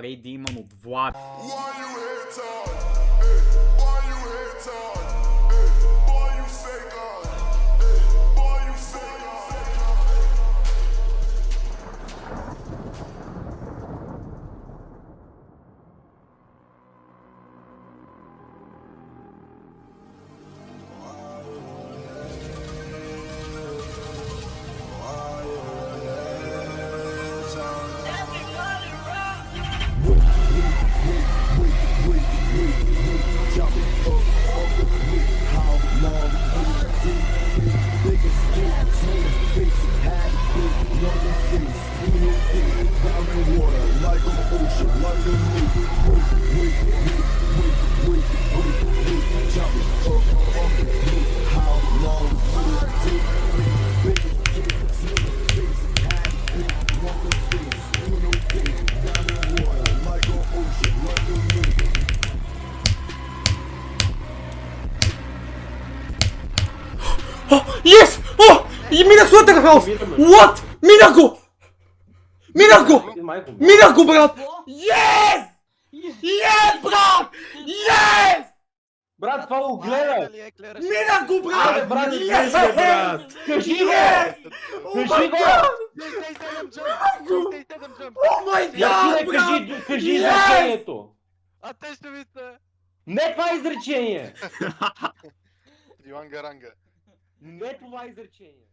рейди имам от Влад. Yes! О! И минах Слотър Хаус! What? Минах го! Минах го! Минах го, брат! Yes! Yes, брат! Yes! Брат, това го гледа! Минах го, брат! брат, Yes! брат! Кажи го! Кажи го! О май гад, брат! Кажи изречението! А те ще ви сте! Не това изречение! Иван Гаранга. Не това изречение!